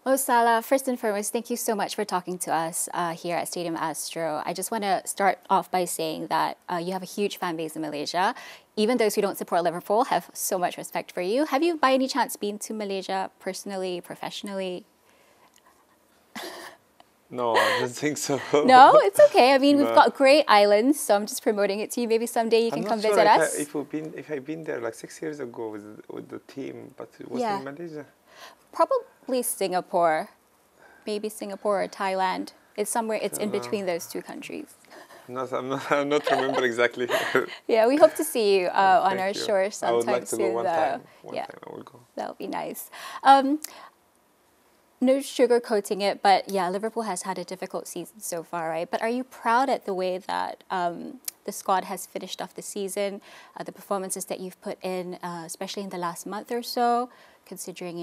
Oh, Salah, first and foremost, thank you so much for talking to us here at Stadium Astro. I just want to start off by saying that you have a huge fan base in Malaysia. Even those who don't support Liverpool have so much respect for you. Have you, by any chance, been to Malaysia personally, professionally? No, I don't think so. No, it's okay. I mean, we've No, got great islands, so I'm just promoting it to you. Maybe someday you I'm can not come sure visit us. if I've been there like 6 years ago with the team, but it was Yeah, in Malaysia. probably Singapore, maybe Singapore or Thailand. It's somewhere, it's in Don't know. between those two countries. I'm not remember exactly. Yeah, we hope to see you on our Thank you. shores I would sometime like to go soon, one though. time. One Yeah, time I will go. that'll be nice. Um, no sugarcoating it, but yeah, Liverpool has had a difficult season so far, right? But are you proud at the way that the squad has finished off the season, the performances that you've put in, especially in the last month or so, considering,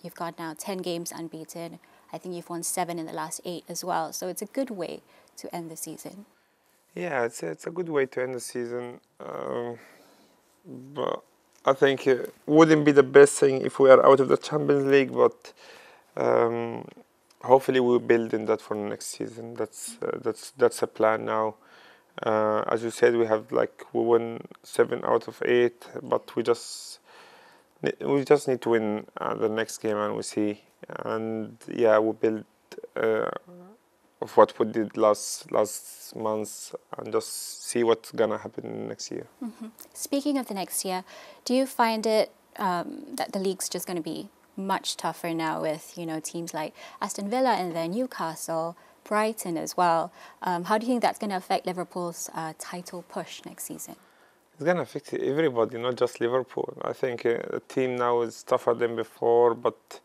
you've got now 10 games unbeaten. I think you've won 7 in the last 8 as well. So it's a good way to end the season. Yeah, it's a good way to end the season. But I think it wouldn't be the best thing if we are out of the Champions League, but um, hopefully we'll build in that for next season. That's a plan now. As you said, we won 7 out of 8, but we just need to win the next game and we see. And yeah, we build uh, of what we did last month and just see what's gonna happen next year. Speaking of the next year, do you find it that the league's just going to be much tougher now with, teams like Aston Villa and then Newcastle, Brighton as well? How do you think that's going to affect Liverpool's title push next season? It's gonna affect everybody, not just Liverpool. I think the team now is tougher than before, but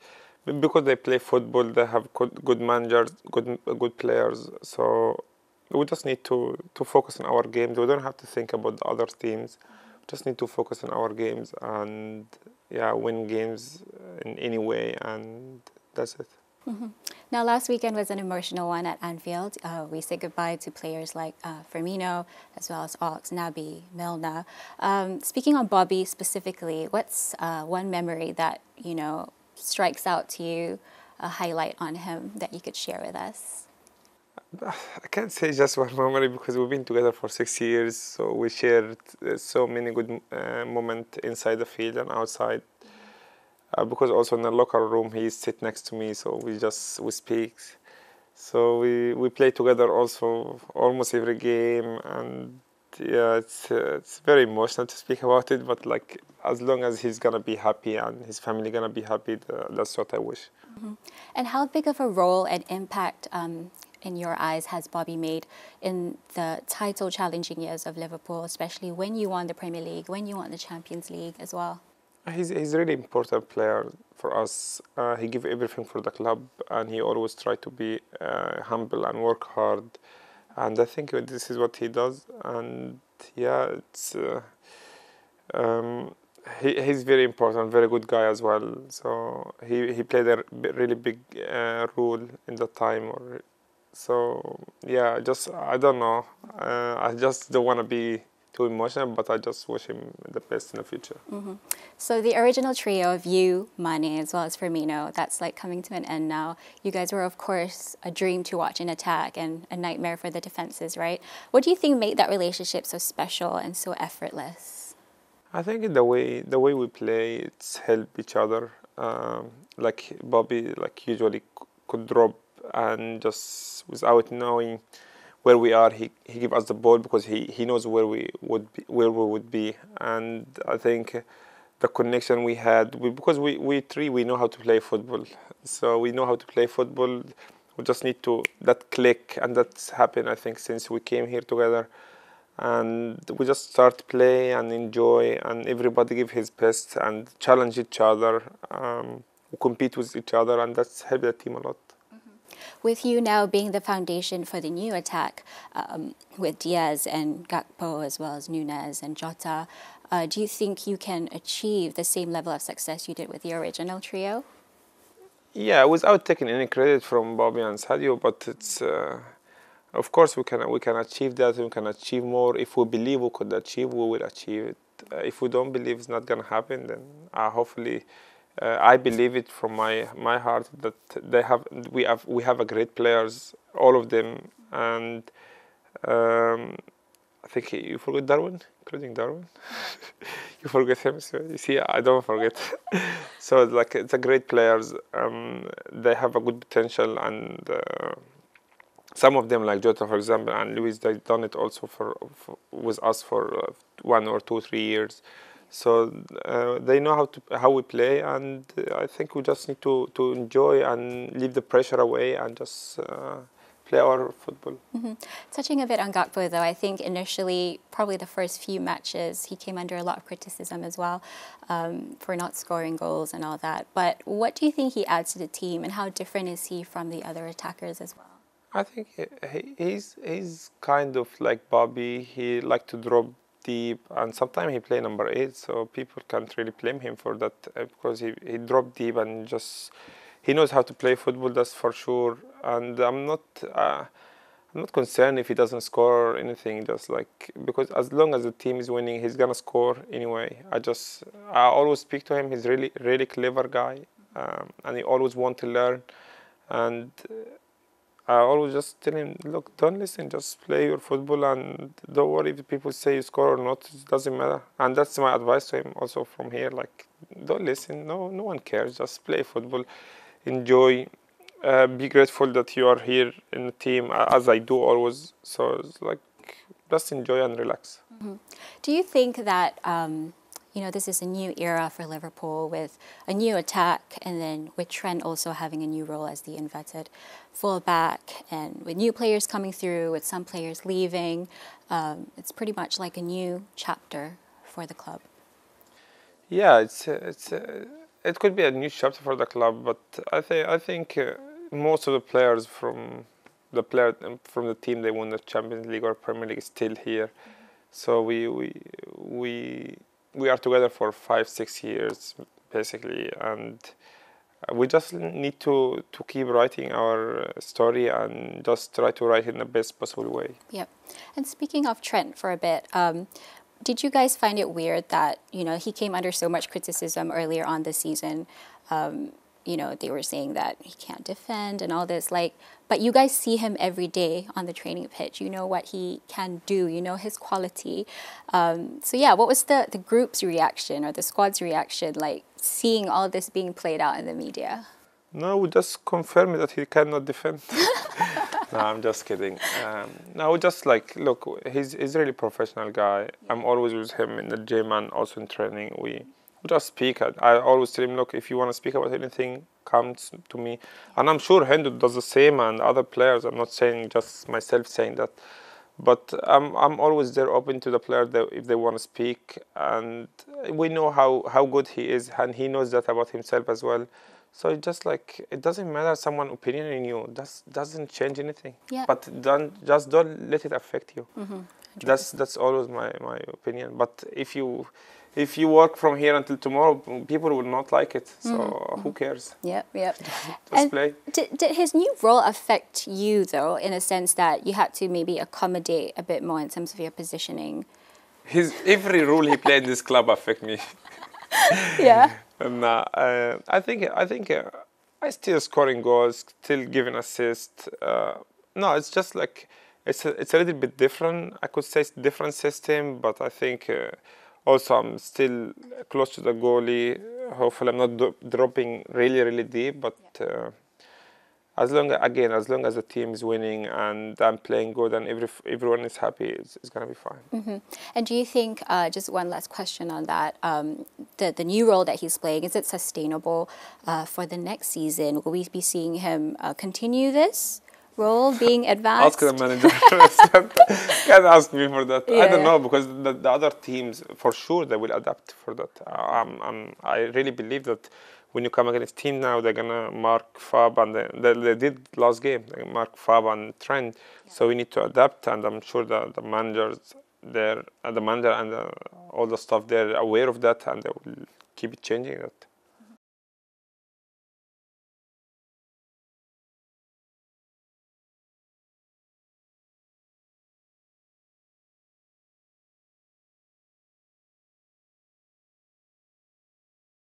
because they play football, they have good managers, good players. So we just need to focus on our games. We don't have to think about the other teams. We just need to focus on our games and yeah, win games in any way, and that's it. Now, last weekend was an emotional one at Anfield. We said goodbye to players like Firmino, as well as Ox, Naby, Milner. Speaking on Bobby specifically, what's one memory that, strikes out to you, a highlight on him that you could share with us? I can't say just one memory because we've been together for 6 years, so we shared so many good moments inside the field and outside. Because also in the locker room he sit next to me, so we speak. So we play together also almost every game, and yeah, it's very emotional to speak about it. But like as long as he's gonna be happy and his family gonna be happy, that's what I wish. And how big of a role and impact in your eyes has Bobby made in the title challenging years of Liverpool, especially when you won the Premier League, when you won the Champions League as well? He's really important player for us. He give everything for the club, and he always try to be humble and work hard. And I think this is what he does. And yeah, um, he's very important, very good guy as well. So he played a really big role in that time. So yeah, just I don't know. I just don't want to be too emotional, but I just wish him the best in the future. So the original trio of you, Mane, as well as Firmino, that's like coming to an end now. You guys were, of course, a dream to watch in attack and a nightmare for the defenses, right? What do you think made that relationship so special and so effortless? I think in the way we play, it's help each other. Like Bobby, like usually could drop and just without knowing where we are, he give us the ball because he knows where we would be, and I think the connection we had because we three we know how to play football, so we know how to play football. We just need to that click, and that's happened I think since we came here together, and we just start play and enjoy, and everybody give his best and challenge each other, compete with each other, and that's helped the team a lot. With you now being the foundation for the new attack, with Diaz and Gakpo as well as Nunez and Jota, do you think you can achieve the same level of success you did with the original trio? Yeah, without taking any credit from Bobby and Sadio, but it's of course we can achieve that. We can achieve more if we believe we could achieve. We will achieve it. If we don't believe it's not gonna happen, then hopefully I believe it from my heart that we have a great players, all of them, and I think you forgot Darwin, including Darwin. You forget him, so you see, I don't forget. So like it's a great players. They have a good potential, and some of them, like Jota, for example, and Luis, they've done it also for with us for 1 or 2, 3 years. So they know how we play, and I think we just need to enjoy and leave the pressure away and just play our football. Mm-hmm. Touching a bit on Gakpo, though, I think initially, probably the first few matches, he came under a lot of criticism as well for not scoring goals and all that. But what do you think he adds to the team, and how different is he from the other attackers as well? I think he's kind of like Bobby. He like to drop deep, and sometimes he play number 8, so people can't really blame him for that because he dropped deep and just he knows how to play football. That's for sure. And I'm not concerned if he doesn't score or anything. Just like because as long as the team is winning, he's gonna score anyway. I always speak to him. He's really clever guy, and he always want to learn. And I always just tell him, look, don't listen, just play your football and don't worry if people say you score or not, it doesn't matter. And that's my advice to him also from here, like, don't listen, no one cares, just play football, enjoy, be grateful that you are here in the team, as I do always. So it's like, just enjoy and relax. Mm-hmm. Do you think that, this is a new era for Liverpool with a new attack, and then with Trent also having a new role as the inverted fullback, and with new players coming through, with some players leaving, it's pretty much like a new chapter for the club. Yeah, it could be a new chapter for the club, but I think most of the players from the team they won the Champions League or Premier League is still here. Mm-hmm. So we are together for 5-6 years basically, and we just need to keep writing our story and just try to write it in the best possible way. Yep. And speaking of Trent for a bit, did you guys find it weird that he came under so much criticism earlier on this season? They were saying that he can't defend and all this, but you guys see him every day on the training pitch. You know what he can do. You know his quality. What was the group's reaction or the squad's reaction, like seeing all this being played out in the media? No, we just confirmed that he cannot defend. No, I'm just kidding. No, we just look, he's a really professional guy. Yeah. I'm always with him in the gym and also in training. We just speak. I always tell him, look, if you want to speak about anything, come to me. And I'm sure Hendo does the same, and other players. I'm not saying just myself saying that, but I'm always there, open to the players if they want to speak. And we know how good he is, and he knows that about himself as well. So it's just it doesn't matter someone's opinion in you. That doesn't change anything. Yeah. But don't let it affect you. Mm-hmm. That's always my opinion. But if you work from here until tomorrow, people will not like it. So mm-hmm. Who cares? Yep. Just and play. Did his new role affect you, though, in a sense that you had to maybe accommodate a bit more in terms of your positioning? Every role he played in this club affect me. Yeah. And I think I still scoring goals, still giving assists. No, it's just it's a little bit different. I could say it's a different system, but I think also I'm still close to the goalie. Hopefully I'm not dropping really deep, but as long as the team is winning and I'm playing good and everyone is happy, it's gonna be fine. Mm-hmm. And do you think, just one last question on that, the new role that he's playing, is it sustainable for the next season? Will we be seeing him continue this role, being advanced? Ask the manager. Can't ask me for that. Yeah. I don't know, because the other teams, for sure, they will adapt for that. I really believe that when you come against team now, they're gonna mark Fab, and they did last game. They mark Fab and Trent, yeah. So we need to adapt, and I'm sure that the managers there, the manager and all the staff there, are aware of that, and they will keep changing that.